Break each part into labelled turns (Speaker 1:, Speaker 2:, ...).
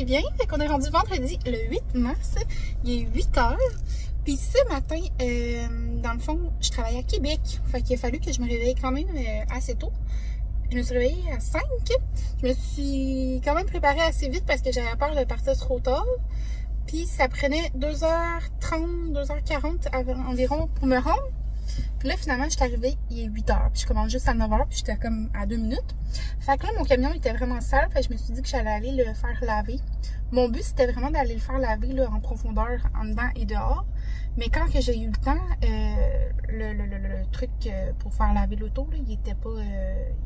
Speaker 1: bien. Fait qu'on est rendu vendredi le 8 mars. Il est 8 heures. Puis ce matin, dans le fond, je travaille à Québec. Fait qu'il a fallu que je me réveille quand même assez tôt. Je me suis réveillée à 5. Je me suis quand même préparée assez vite parce que j'avais peur de partir trop tard. Puis ça prenait 2h30, 2h40 environ pour me rendre. Puis là, finalement, je suis arrivée, il est 8h. Puis je commence juste à 9h, puis j'étais comme à 2 minutes. Fait que là, mon camion était vraiment sale. Fait que je me suis dit que j'allais aller le faire laver. Mon but, c'était vraiment d'aller le faire laver là, en profondeur, en dedans et dehors. Mais quand que j'ai eu le temps, le truc pour faire laver l'auto, là, il était pas,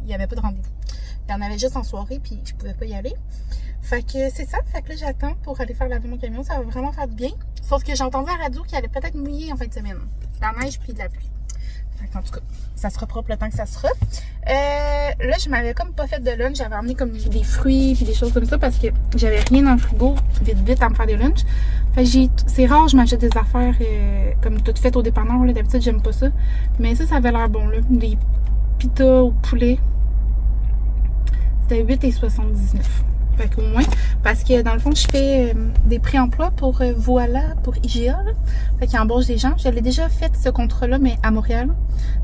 Speaker 1: il n'y avait pas de rendez-vous. Il y en avait juste en soirée, puis je pouvais pas y aller. Fait que c'est ça. Fait que là, j'attends pour aller faire laver mon camion. Ça va vraiment faire du bien. Sauf que j'ai entendu à la radio qu'il allait peut-être mouiller en fin de semaine. La neige puis de la pluie. En tout cas, ça sera propre le temps que ça sera. Là, je m'avais comme pas fait de lunch. J'avais emmené comme des fruits puis des choses comme ça parce que j'avais rien dans le frigo vite à me faire des lunchs. Fait que c'est rare, je m'achète des affaires comme toutes faites au dépanneur. D'habitude, j'aime pas ça. Mais ça avait l'air bon, là. Des pitas au poulet. C'était 8,79. Fait qu'au moins, parce que dans le fond, je fais des pré-emplois pour Voilà, pour IGA. Là. Fait qu'ils embauchent des gens. J'avais déjà fait ce contrat-là, mais à Montréal.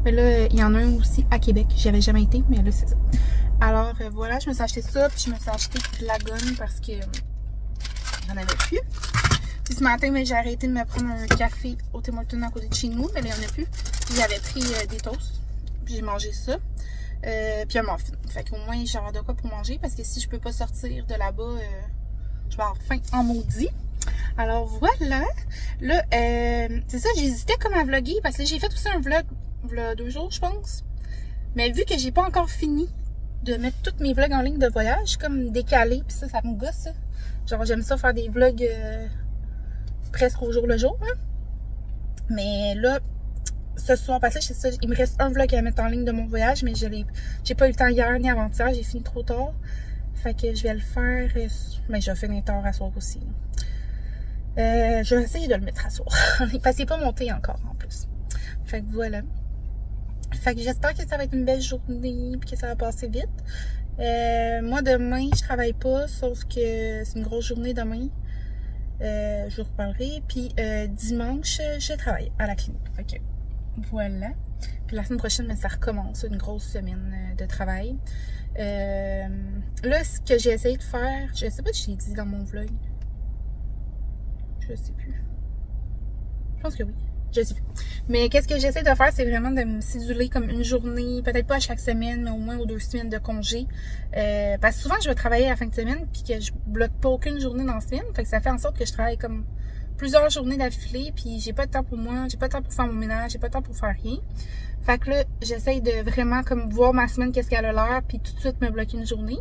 Speaker 1: Mais là, il y en a un aussi à Québec. J'y avais jamais été, mais là, c'est ça. Alors, voilà, je me suis acheté ça, puis je me suis acheté de la gomme parce que j'en avais plus. Puis ce matin, j'ai arrêté de me prendre un café au Tim Hortons à côté de chez nous, mais là, il n'y en a plus. Puis j'avais pris des toasts, puis j'ai mangé ça. Puis un muffin. Fait qu'au moins j'aurai de quoi pour manger parce que si je peux pas sortir de là-bas, je vais avoir faim en maudit. Alors voilà. Là, c'est ça, j'hésitais comme à vlogger parce que j'ai fait aussi un vlog, 2 jours je pense. Mais vu que j'ai pas encore fini de mettre tous mes vlogs en ligne de voyage, comme décalé, puis ça me gosse ça. Genre j'aime ça faire des vlogs presque au jour le jour. Hein. Mais là, ce soir passé, c'est ça, il me reste un vlog à mettre en ligne de mon voyage, mais j'ai pas eu le temps hier ni avant-hier, j'ai fini trop tard. Fait que je vais le faire, mais je vais finir tard à soir aussi. Je vais essayer de le mettre à soir, parce qu'il n'est pas monté encore en plus. Fait que voilà. Fait que j'espère que ça va être une belle journée, puis que ça va passer vite. Moi demain, je travaille pas, sauf que c'est une grosse journée demain. Je vous reparlerai. Puis dimanche, je travaille à la clinique. Fait que voilà. Puis la semaine prochaine, ça recommence, une grosse semaine de travail. Là, ce que j'ai essayé de faire, je sais pas si j'ai dit dans mon vlog. Je sais plus. Je pense que oui. Je sais plus. Mais qu'est-ce que j'essaie de faire, c'est vraiment de me céduler comme une journée, peut-être pas à chaque semaine, mais au moins aux 2 semaines de congé. Parce que souvent, je vais travailler à la fin de semaine, puis que je bloque pas aucune journée dans la semaine. Fait que ça fait en sorte que je travaille comme plusieurs journées d'affilée, puis j'ai pas de temps pour moi, j'ai pas de temps pour faire mon ménage, j'ai pas de temps pour faire rien. Fait que là, j'essaye de vraiment comme voir ma semaine, qu'est-ce qu'elle a l'air, puis tout de suite me bloquer une journée.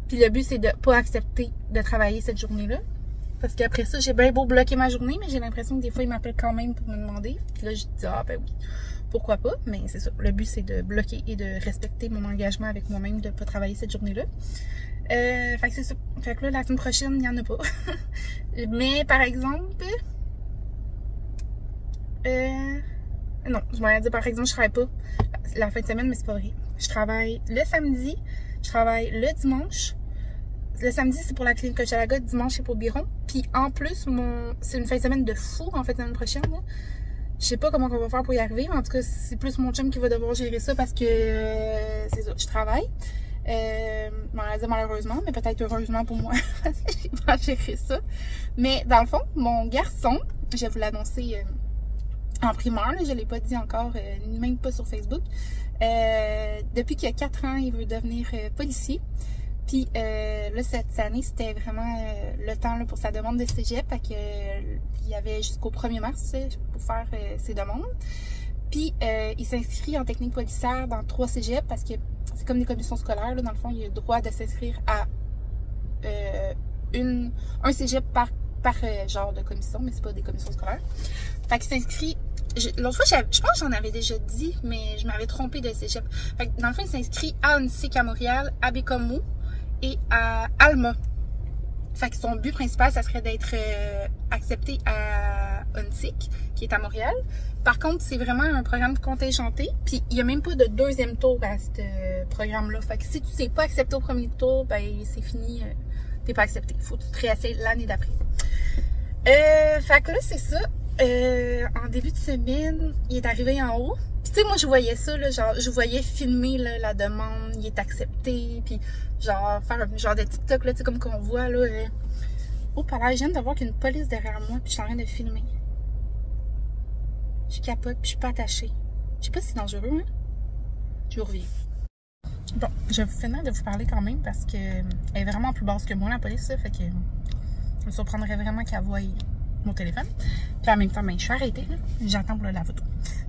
Speaker 1: Puis le but, c'est de pas accepter de travailler cette journée-là. Parce qu'après ça, j'ai bien beau bloquer ma journée, mais j'ai l'impression que des fois, ils m'appellent quand même pour me demander. Puis là, je dis, ah ben oui, pourquoi pas. Mais c'est ça, le but, c'est de bloquer et de respecter mon engagement avec moi-même de pas travailler cette journée-là. Fait que c'est ça. Fait que là, la semaine prochaine, il n'y en a pas. Mais par exemple, non, je m'en ai dit par exemple, je travaille pas la fin de semaine, mais c'est pas vrai. Je travaille le samedi, je travaille le dimanche. Le samedi, c'est pour la clinique Coachalaga, dimanche, c'est pour Biron. Puis en plus, c'est une fin de semaine de fou, en fait, la semaine prochaine. Là. Je sais pas comment on va faire pour y arriver, mais en tout cas, c'est plus mon chum qui va devoir gérer ça parce que c'est ça, je travaille. Malheureusement, mais peut-être heureusement pour moi, parce que j'ai pas géré ça. Mais dans le fond, mon garçon, je vais vous l'annoncer en primeur, là, je l'ai pas dit encore, même pas sur Facebook. Depuis qu'il a 4 ans, il veut devenir policier. Puis là, cette année, c'était vraiment le temps là, pour sa demande de cégep. Fait que, il y avait jusqu'au 1er mars pour faire ses demandes. Puis il s'inscrit en technique policière dans 3 cégeps parce que c'est comme des commissions scolaires. Là, dans le fond, il a le droit de s'inscrire à un cégep par genre de commission, mais c'est pas des commissions scolaires. Fait qu'il s'inscrit. L'autre fois, je pense que j'en avais déjà dit, mais je m'avais trompée de cégep. Fait que dans le fond, il s'inscrit à UNSIC à Montréal, à Bécomo et à Alma. Fait que son but principal, ça serait d'être accepté à UNSIC, qui est à Montréal. Par contre, c'est vraiment un programme contingenté, puis il n'y a même pas de 2e tour à ce programme-là. Fait que si tu ne sais pas accepté au 1er tour, ben c'est fini, t'es pas accepté. Faut que tu te réessayes l'année d'après. Fait que là, c'est ça. En début de semaine, il est arrivé en haut. Puis tu sais, moi, je voyais ça, là, genre, je voyais filmer là, la demande, il est accepté, puis genre, faire un genre de TikTok, là, tu sais, comme qu'on voit, là. Oh, par là, je viens de voir qu'il y a une police derrière moi, puis je suis en train de filmer. Je capote, puis je suis pas attachée. Je sais pas si c'est dangereux, hein? Je vous reviens. Bon, je vais finir de vous parler quand même, parce que elle est vraiment plus basse que moi, la police, là, fait que je me surprendrais vraiment qu'elle voie mon téléphone. Puis en même temps, ben, je suis arrêtée, j'attends pour la photo.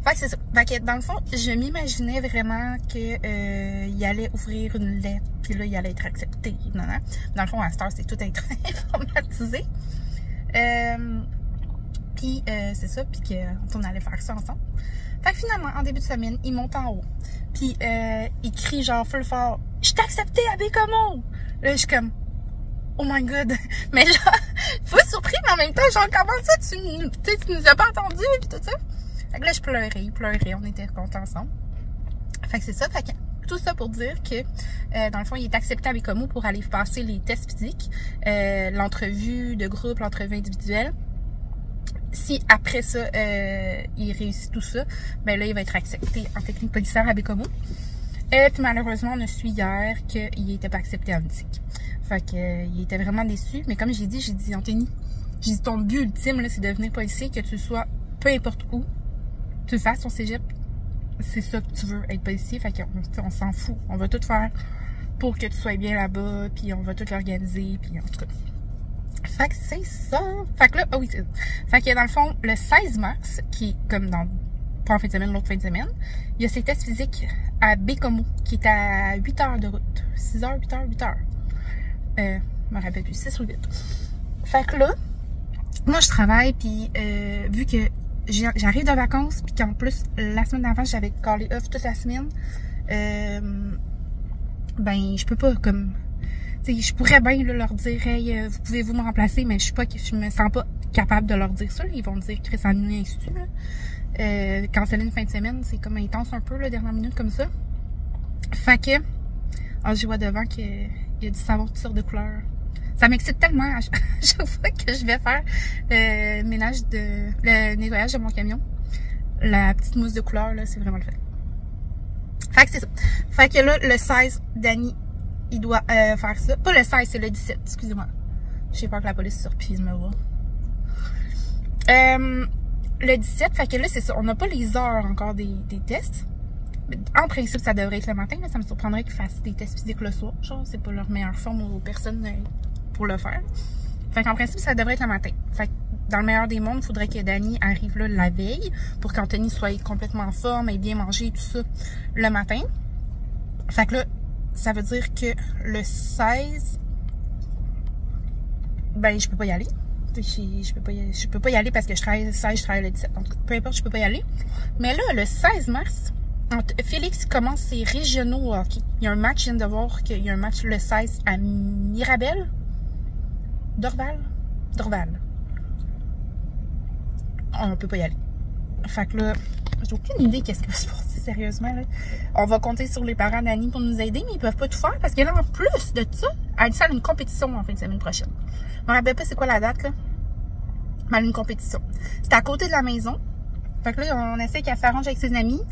Speaker 1: Fait que c'est ça. Fait que dans le fond, je m'imaginais vraiment que il allait ouvrir une lettre, puis là, il allait être accepté. Non, non. Dans le fond, à cette heure, c'est tout être informatisé. Puis c'est ça, puis qu'on allait faire ça ensemble. Fait que finalement, en début de semaine, il monte en haut. Puis il crie genre full fort, « Je t'ai accepté à Bécomo! » Là, je suis comme, oh my god! Mais genre, faut être surpris, mais en même temps, genre, comment ça, tu nous as pas entendus, puis tout ça? Fait que là, je pleurais, il pleurait, on était contents ensemble. Fait que c'est ça, fait que tout ça pour dire que, dans le fond, il est accepté à Bécomo pour aller passer les tests physiques, l'entrevue de groupe, l'entrevue individuelle. Si après ça, il réussit tout ça, ben là, il va être accepté en technique policière à Bécomo. Puis malheureusement, on a su hier qu'il n'était pas accepté en éthique. Fait que, il était vraiment déçu. Mais comme j'ai dit, Anthony, j'ai dit, ton but ultime, là, c'est de devenir policier, que tu sois peu importe où, tu fasses ton cégep, c'est ça que tu veux, être policier. Fait qu'on s'en fout. On va tout faire pour que tu sois bien là-bas, puis on va tout l'organiser, puis en tout cas. Fait que c'est ça. Fait que là, ah oui, c'est ça. Fait que dans le fond, le 16 mars, qui est comme dans, pas en fin de semaine, l'autre fin de semaine, il y a ses tests physiques à Bécomo, qui est à 8 heures de route. 6 heures, 8 heures, 8 heures. Je me rappelle plus, 6 ou 8. Fait que là, moi je travaille, puis vu que j'arrive de vacances, puis qu'en plus, la semaine d'avant, j'avais callé off toute la semaine, ben, je peux pas, comme, tu sais, je pourrais bien là, leur dire, hey, vous pouvez-vous me remplacer, mais je me sens pas capable de leur dire ça, là. Ils vont me dire, Chris, en une institut, là. Canceller une fin de semaine, c'est comme intense un peu, la dernière minute, comme ça. Fait que, je vois devant qu'il y a du savon de toutes sortes de couleurs. Ça m'excite tellement à chaque fois que je vais faire le nettoyage de mon camion. La petite mousse de couleur, là, c'est vraiment le fait. Fait que c'est ça. Fait que là, le 16, Danny, il doit faire ça. Pas le 16, c'est le 17, excusez-moi. J'ai peur que la police surprise me voit. Le 17, fait que là, c'est ça. On n'a pas les heures encore des tests. En principe, ça devrait être le matin. Là, ça me surprendrait qu'ils fassent des tests physiques le soir. Genre, c'est pas leur meilleure forme aux personnes pour le faire. Fait qu'en principe, ça devrait être le matin. Fait que dans le meilleur des mondes, il faudrait que Danny arrive là la veille pour qu'Anthony soit complètement en forme, ait bien mangé et tout ça le matin. Fait que là, ça veut dire que le 16, ben, je peux pas y aller. Je peux pas y aller parce que je travaille le 16, je travaille le 17. Donc, peu importe, je peux pas y aller. Mais là, le 16 mars, Félix commence ses régionaux hockey. Il y a un match, je viens de voir qu'il y a un match le 16 à Mirabel. Dorval. On peut pas y aller. Fait que là, j'ai aucune idée qu'est-ce qui va se passer, sérieusement. Là. On va compter sur les parents d'Annie pour nous aider, mais ils peuvent pas tout faire parce que là, en plus de ça, elle a une compétition en fin de semaine prochaine. Je me rappelle pas c'est quoi la date, là. Mais elle a une compétition. C'est à côté de la maison. Fait que là, on essaie qu'elle s'arrange avec ses amis.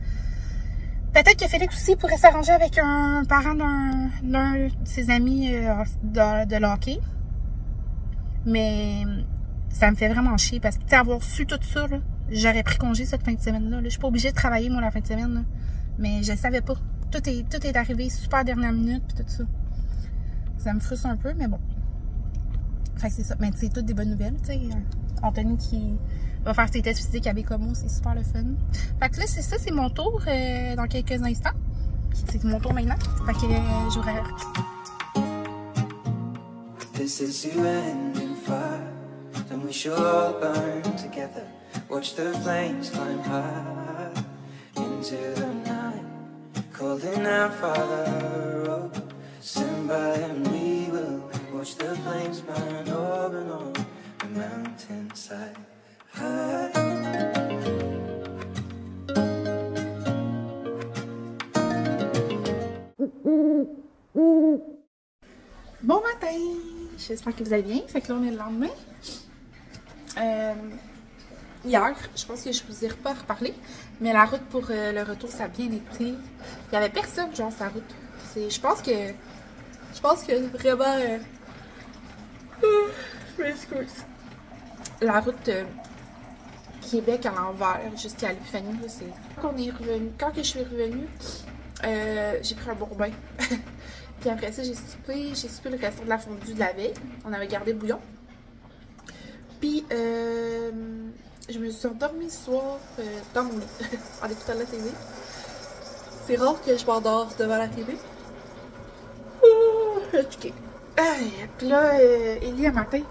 Speaker 1: Peut-être que Félix aussi pourrait s'arranger avec un parent d'un de ses amis de hockey. Mais ça me fait vraiment chier parce que, tu sais, avoir su tout ça, j'aurais pris congé cette fin de semaine-là. Je suis pas obligée de travailler, moi, la fin de semaine. Là. Mais je savais pas. Tout est arrivé super dernière minute, puis tout ça. Ça me frustre un peu, mais bon. Fait que c'est ça. Mais c'est toutes des bonnes nouvelles, tu sais. Anthony qui va faire ses tests physiques à Bécomo, c'est super le fun. Fait que là, c'est ça, c'est mon tour dans quelques instants. C'est mon tour maintenant. Fait que j'aurais...
Speaker 2: This is the ending fire, then we shall all burn together. Watch the flames climb high into the night, calling out Father, oh, stand by and we will watch the flames burn over and on the mountainside.
Speaker 1: Bon matin! j'espère que vous allez bien. Fait que là, on est le lendemain. Hier, je pense que je vous ai pas reparlé, mais la route pour le retour, ça a bien été. Il y avait personne, genre, sur la route. Je pense que vraiment... je m'excuse. La route Québec à l'envers jusqu'à l'Épiphanie, c'est... Quand je suis revenue, j'ai pris un bon bain. Puis après ça, j'ai soupé le restant de la fondue de la veille. On avait gardé le bouillon. Puis, je me suis endormie ce soir dans mon lit, en écoutant la télé. C'est rare que je m'endors devant la télé. Ok. Puis là, Ellie, un matin,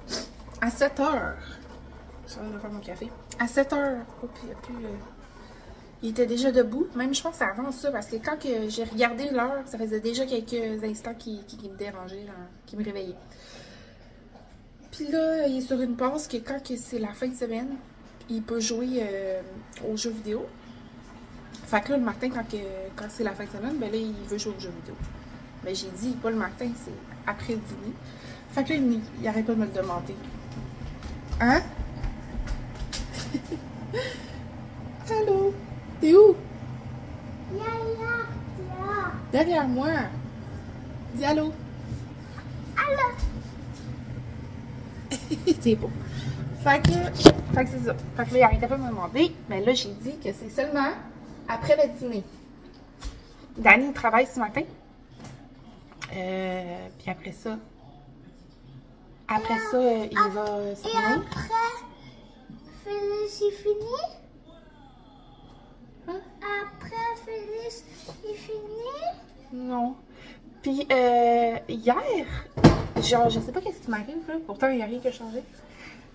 Speaker 1: à 7h, je vais faire mon café. À 7h, oh, puis il était déjà debout. Même, je pense que c'est avant ça, parce que quand j'ai regardé l'heure, ça faisait déjà quelques instants qui me dérangeaient, qui me réveillaient. Puis là, il est sur une passe que quand c'est la fin de semaine, il peut jouer aux jeux vidéo. Fait que là, le matin, quand c'est la fin de semaine, ben là, il veut jouer aux jeux vidéo. Mais j'ai dit, pas le matin, c'est après le dîner. Fait que là, il arrête pas de me le demander. Hein? Allô? T'es où? Derrière moi. Dis allô. Allô. C'est beau. Fait que c'est ça. Fait que là, il arrêtait pas de me demander. Mais là, j'ai dit que c'est seulement après le dîner. Danny travaille ce matin. Puis après ça, il va s'en aller.
Speaker 3: Et après, Félix, il finit?
Speaker 1: Hein?
Speaker 3: Après, Félix, il finit?
Speaker 1: Non. Puis hier, genre, je sais pas qu'est-ce qui m'arrive là. Pourtant, il n'y a rien qui a changé.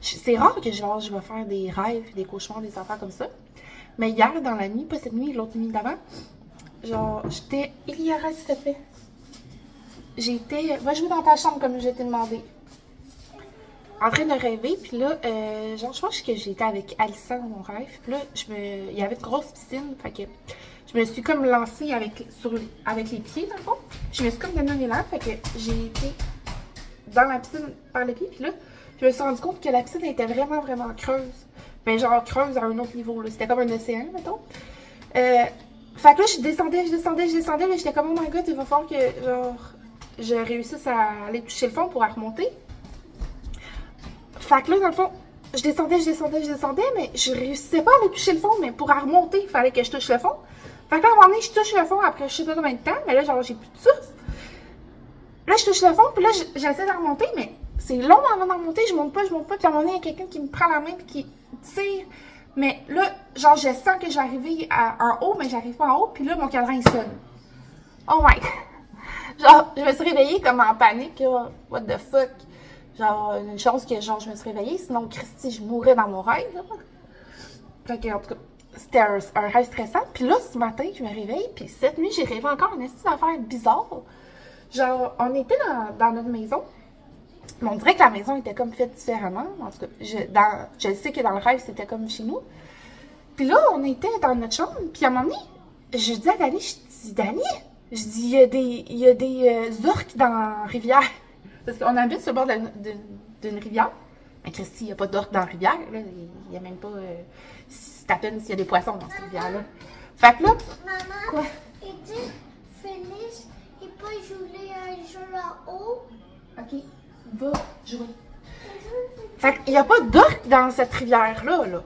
Speaker 1: C'est rare que genre, je vais faire des rêves, des cauchemars, des affaires comme ça. Mais hier, dans la nuit, pas cette nuit, l'autre nuit d'avant, genre, j'étais... Il y arrête, s'il te plaît. Va jouer dans ta chambre comme je t'ai demandé. En train de rêver, puis là, genre, je pense que j'étais avec Alissa dans mon rêve. Puis là, il y avait une grosse piscine, fait que je me suis comme lancée avec les pieds, dans le fond. Je me suis comme donné un élan, fait que j'ai été dans la piscine par les pieds, puis là, je me suis rendu compte que la piscine était vraiment, vraiment creuse. Mais genre creuse à un autre niveau, là. C'était comme un océan, mettons. Fait que là, je descendais, là, j'étais comme, oh my god, il va falloir que, genre, je réussisse à aller toucher le fond pour remonter. Fait que là, dans le fond, je descendais, mais je réussissais pas à aller toucher le fond, mais pour remonter, il fallait que je touche le fond. Fait que là, à un moment donné, je touche le fond après je sais pas combien de temps, mais là, genre, j'ai plus de souffle. Là, je touche le fond, puis là, j'essaie de remonter, mais c'est long avant de remonter, je monte pas, puis à un moment donné, il y a quelqu'un qui me prend la main, puis qui tire. Mais là, genre, je sens que j'arrive en haut, mais j'arrive pas en haut, puis là, mon cadran, il sonne. Oh my god! Genre, je me suis réveillée comme en panique, là. What the fuck? Genre, une chose que, genre, je me suis réveillée, sinon, Christy, je mourrais dans mon rêve, là. Fait que, en tout cas, c'était un rêve stressant. Puis là, ce matin, je me réveille, puis cette nuit, j'ai rêvé encore une espèce d'affaire bizarre. Genre, on était dans notre maison. Mais on dirait que la maison était comme faite différemment. En tout cas, je sais que dans le rêve, c'était comme chez nous. Puis là, on était dans notre chambre. Puis à un moment donné, je dis à Dani, je dis, il y a des orques dans la rivière. Parce qu'on habite sur le bord d'une rivière. Mais Christy, il n'y a pas d'orques dans la rivière. Il n'y a même pas... c'est à peine s'il y a des poissons dans cette rivière-là. Fait que là...
Speaker 3: Maman,
Speaker 1: quoi?
Speaker 3: Il dit, Félix, il peut jouer un jeu là-haut.
Speaker 1: OK. Va jouer. Fait qu'il n'y a pas d'orques dans cette rivière-là, là.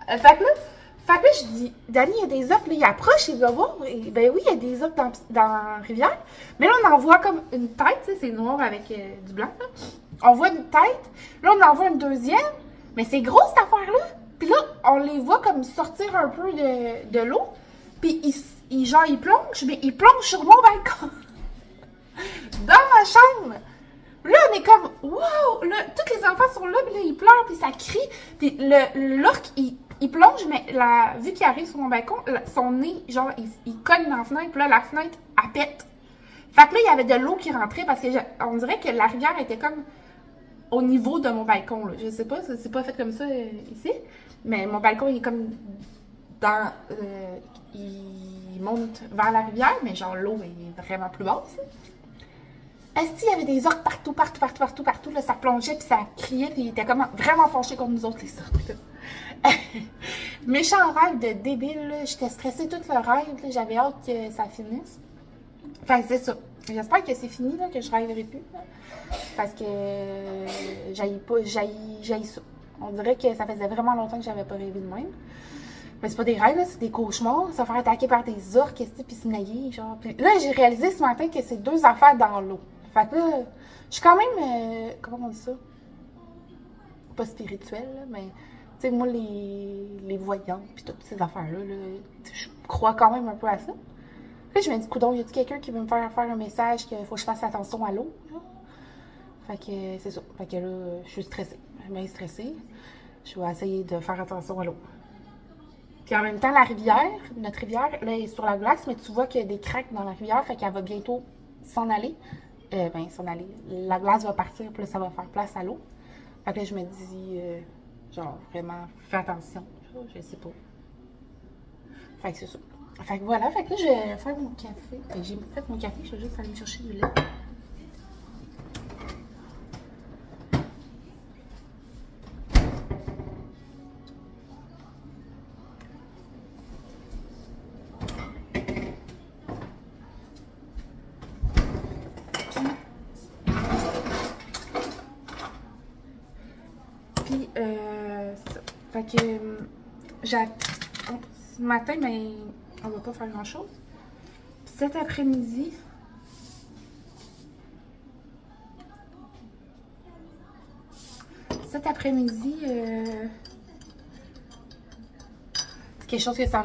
Speaker 1: Fait que là, je dis, Dani, il y a des orques, là, il approche, il va voir. Et, ben oui, il y a des orques dans la rivière. Mais là, on en voit comme une tête, tu sais, c'est noir avec du blanc, là. On voit une tête. Là, on en voit une deuxième. Mais c'est gros, cette affaire-là. Puis là, on les voit comme sortir un peu de l'eau. Puis, genre, ils plongent, mais ils plongent sur mon balcon. Dans ma chambre. Là, on est comme, wow! Là, tous les enfants sont là, puis là, ils pleurent, puis ça crie. Puis l'orque, il plonge, mais vu qu'il arrive sur mon balcon, son nez, genre, il cogne dans la fenêtre, puis là, la fenêtre, elle pète. Fait que là, il y avait de l'eau qui rentrait, parce que on dirait que la rivière était comme au niveau de mon balcon, là. Je sais pas, c'est pas fait comme ça ici, mais mon balcon, il est comme dans... il monte vers la rivière, mais genre, l'eau est vraiment plus basse. Est-ce qu'il y avait des orques partout, là, ça plongeait, puis ça criait, puis il était comme vraiment fâché contre nous autres, les orques, là. Méchant rêve de débile, là. J'étais stressée tout le rêve, là. J'avais hâte que ça finisse. Enfin, c'est ça. J'espère que c'est fini, là, que je rêverai plus, là. Parce que j'haïs ça. On dirait que ça faisait vraiment longtemps que j'avais pas rêvé de même. Mais c'est pas des rêves, là, c'est des cauchemars. Se faire attaquer par des orques, puis se nailler, genre. Puis là, j'ai réalisé ce matin que c'est 2 affaires dans l'eau. Fait que là, je suis quand même, comment on dit ça? Pas spirituelle, là, mais, tu sais, moi, les voyants, puis toutes ces affaires-là, là, je crois quand même un peu à ça. Là, je me dis, coudonc, y a-t-il quelqu'un qui veut me faire un message qu'il faut que je fasse attention à l'eau? Fait que c'est ça. Fait que là, je suis stressée. Je suis bien stressée. Je vais essayer de faire attention à l'eau. Puis en même temps, la rivière, notre rivière, là, elle est sur la glace, mais tu vois qu'il y a des craques dans la rivière, fait qu'elle va bientôt s'en aller. S'en aller. La glace va partir, puis là, ça va faire place à l'eau. Fait que là, je me dis, genre, vraiment, fais attention. Je sais pas. Fait que c'est ça. Fait que voilà, fait que là, je vais faire mon café. J'ai fait mon café, je vais juste aller me chercher du lait. Puis, fait que, ce matin, mais on va pas faire grand chose. Puis cet après-midi, c'est quelque chose que ça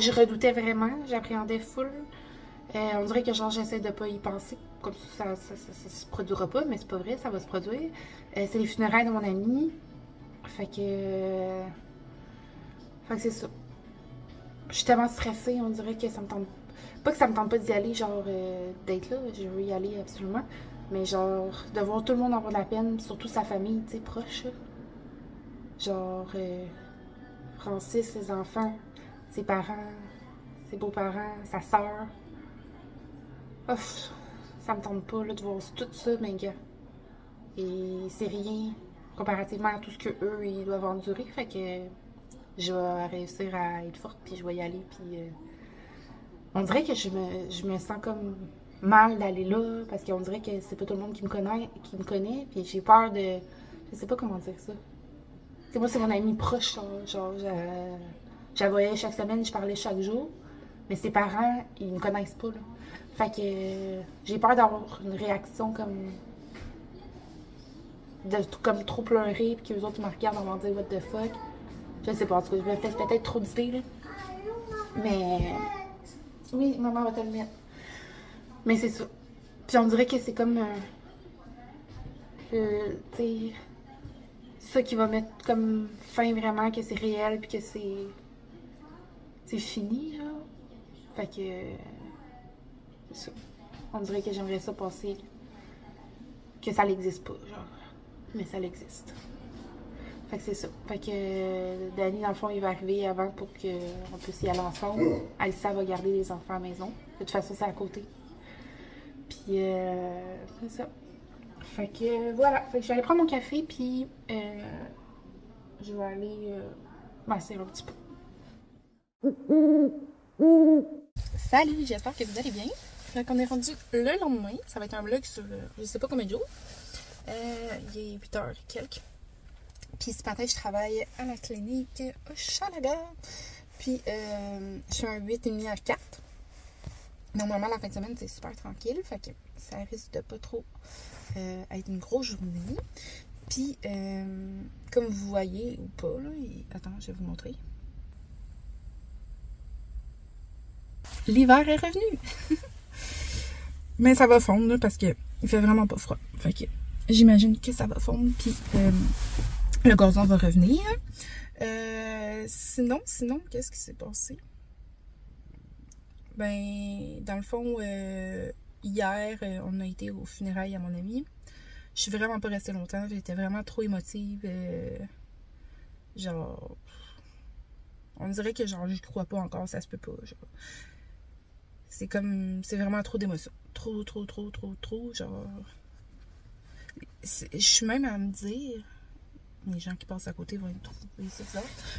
Speaker 1: je redoutais vraiment, j'appréhendais full. On dirait que genre j'essaie de pas y penser, comme ça se produira pas, mais c'est pas vrai, ça va se produire. C'est les funérailles de mon ami. Fait que c'est ça. Je suis tellement stressée, on dirait que ça me tente. Pas que ça me tente pas d'y aller, genre d'être là, je veux y aller absolument. Mais genre, de voir tout le monde avoir de la peine, surtout sa famille, tu sais, proche. Là. Genre, Francis, ses enfants, ses parents, ses beaux-parents, sa soeur. Ouf, ça me tente pas là, de voir tout ça, mais gars. Et c'est rien comparativement à tout ce qu'eux, ils doivent endurer. Fait que je vais réussir à être forte, puis je vais y aller, puis on dirait que je me sens comme mal d'aller là, parce qu'on dirait que c'est pas tout le monde qui me connaît, puis j'ai peur de... Je sais pas comment dire ça. T'sais, moi, c'est mon amie proche, genre je la voyais chaque semaine, je parlais chaque jour, mais ses parents, ils me connaissent pas, là. Fait que j'ai peur d'avoir une réaction comme... comme trop pleurer, puis qu'eux autres me regardent et vont dire « What the fuck? » Je sais pas, en tout cas, je me fais peut-être trop d'idées, là. Mais... Oui, maman va te le mettre. Mais c'est ça. Puis on dirait que c'est comme... tu sais... ça qui va mettre comme fin vraiment, que c'est réel, puis que c'est fini, genre. Fait que... c'est ça. On dirait que j'aimerais ça passer... que ça n'existe pas, genre. Mais ça l'existe. Fait que c'est ça. Fait que Danny, dans le fond, il va arriver avant pour qu'on puisse y aller ensemble. Alissa va garder les enfants à la maison. De toute façon, c'est à côté. Puis, c'est ça. Fait que voilà. Fait que je vais aller prendre mon café, puis je vais aller m'asseoir un petit peu. Salut, j'espère que vous allez bien. Donc, on est rendu le lendemain. Ça va être un vlog sur je sais pas combien de jours. Il est 8h quelques. Puis ce matin, je travaille à la clinique Hochelaga. Puis je fais un 8h30 à 4. Normalement, la fin de semaine, c'est super tranquille. Fait que ça risque de pas trop être une grosse journée. Puis, comme vous voyez ou pas, là, attends, je vais vous montrer. L'hiver est revenu. Mais ça va fondre là, parce que il fait vraiment pas froid. Fait que j'imagine que ça va fondre. Puis le gazon va revenir. Sinon, qu'est-ce qui s'est passé? Ben, dans le fond, hier, on a été aux funérailles à mon ami. Je suis vraiment pas restée longtemps. J'étais vraiment trop émotive. Genre, on dirait que genre, je crois pas encore, ça se peut pas. Genre. c'est comme, c'est vraiment trop d'émotions. Trop, genre... Je suis même à me dire... Les gens qui passent à côté vont être trouver ça.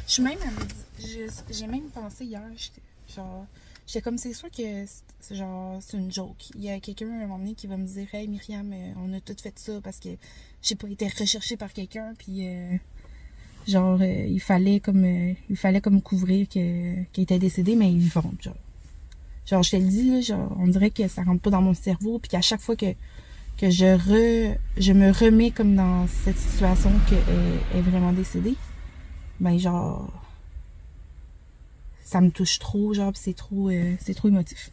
Speaker 1: Je suis même à me dire... J'ai même pensé hier, j'étais comme, c'est sûr que c'est une joke. Il y a quelqu'un à un moment donné qui va me dire « Hey Myriam, on a tout fait ça parce que j'ai pas été recherchée par quelqu'un, puis il fallait comme couvrir qu'elle était décédée, mais ils vivent, genre je te le dis, là, genre, on dirait que ça rentre pas dans mon cerveau, puis qu'à chaque fois que je me remets comme dans cette situation qu'elle est vraiment décédée, ben genre ça me touche trop, genre, pis c'est trop émotif.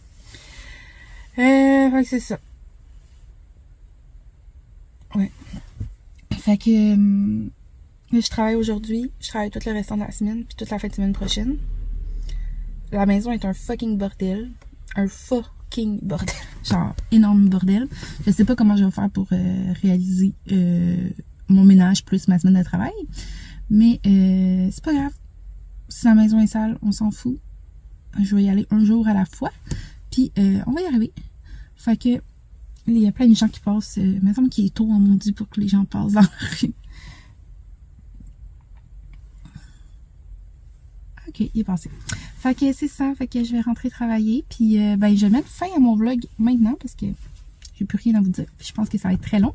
Speaker 1: Fait que c'est ça. Ouais. Fait que je travaille aujourd'hui, je travaille tout le restant de la semaine, puis toute la fin de semaine prochaine. La maison est un fucking bordel. Un fucking bordel. Genre, énorme bordel. Je sais pas comment je vais faire pour réaliser mon ménage plus ma semaine de travail. Mais c'est pas grave. Si la maison est sale, on s'en fout. Je vais y aller un jour à la fois. Puis on va y arriver. Fait que il y a plein de gens qui passent. Il me semble qu'il est tôt en maudit pour que les gens passent dans la rue. Ok, il est passé. Fait que c'est ça, fait que je vais rentrer travailler, puis ben je vais mettre fin à mon vlog maintenant parce que j'ai plus rien à vous dire. Puis je pense que ça va être très long.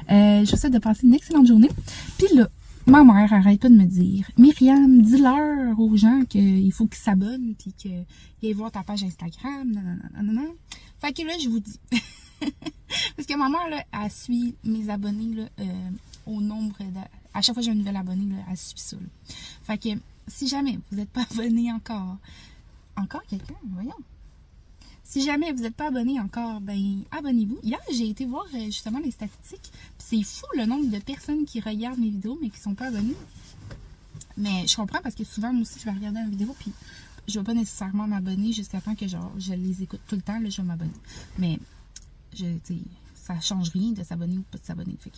Speaker 1: Je vous souhaite de passer une excellente journée. Puis là, ma mère arrête pas de me dire « Myriam, dis-leur aux gens qu'il faut qu'ils s'abonnent, puis qu'ils aillent voir ta page Instagram, nanana. » Fait que là, je vous dis. Parce que ma mère, là, elle suit mes abonnés là, au nombre de... À chaque fois que j'ai un nouvel abonné, là, elle suit ça. Là. Fait que si jamais vous n'êtes pas abonné encore... Encore quelqu'un? Voyons. Si jamais vous n'êtes pas abonné encore, ben abonnez-vous. Hier, j'ai été voir justement les statistiques. C'est fou le nombre de personnes qui regardent mes vidéos, mais qui ne sont pas abonnées. Mais je comprends parce que souvent, moi aussi, je vais regarder une vidéo, puis je ne vais pas nécessairement m'abonner jusqu'à temps que genre, je les écoute tout le temps, là, je vais m'abonner. Mais, ça change rien de s'abonner ou pas de s'abonner. Fait que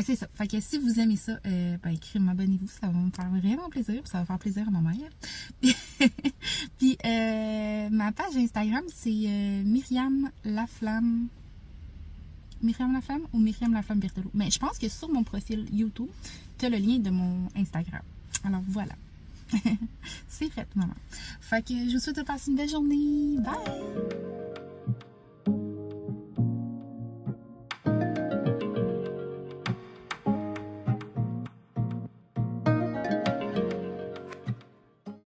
Speaker 1: c'est ça. Fait que si vous aimez ça, ben écrivez abonnez-vous, ça va me faire vraiment plaisir. Ça va faire plaisir à ma mère. Puis ma page Instagram, c'est Myriam Laflamme. Myriam Laflamme ou Myriam Laflamme Berthelot. Mais je pense que sur mon profil YouTube, tu as le lien de mon Instagram. Alors voilà. C'est fait, maman. Fait que je vous souhaite de passer une belle journée. Bye!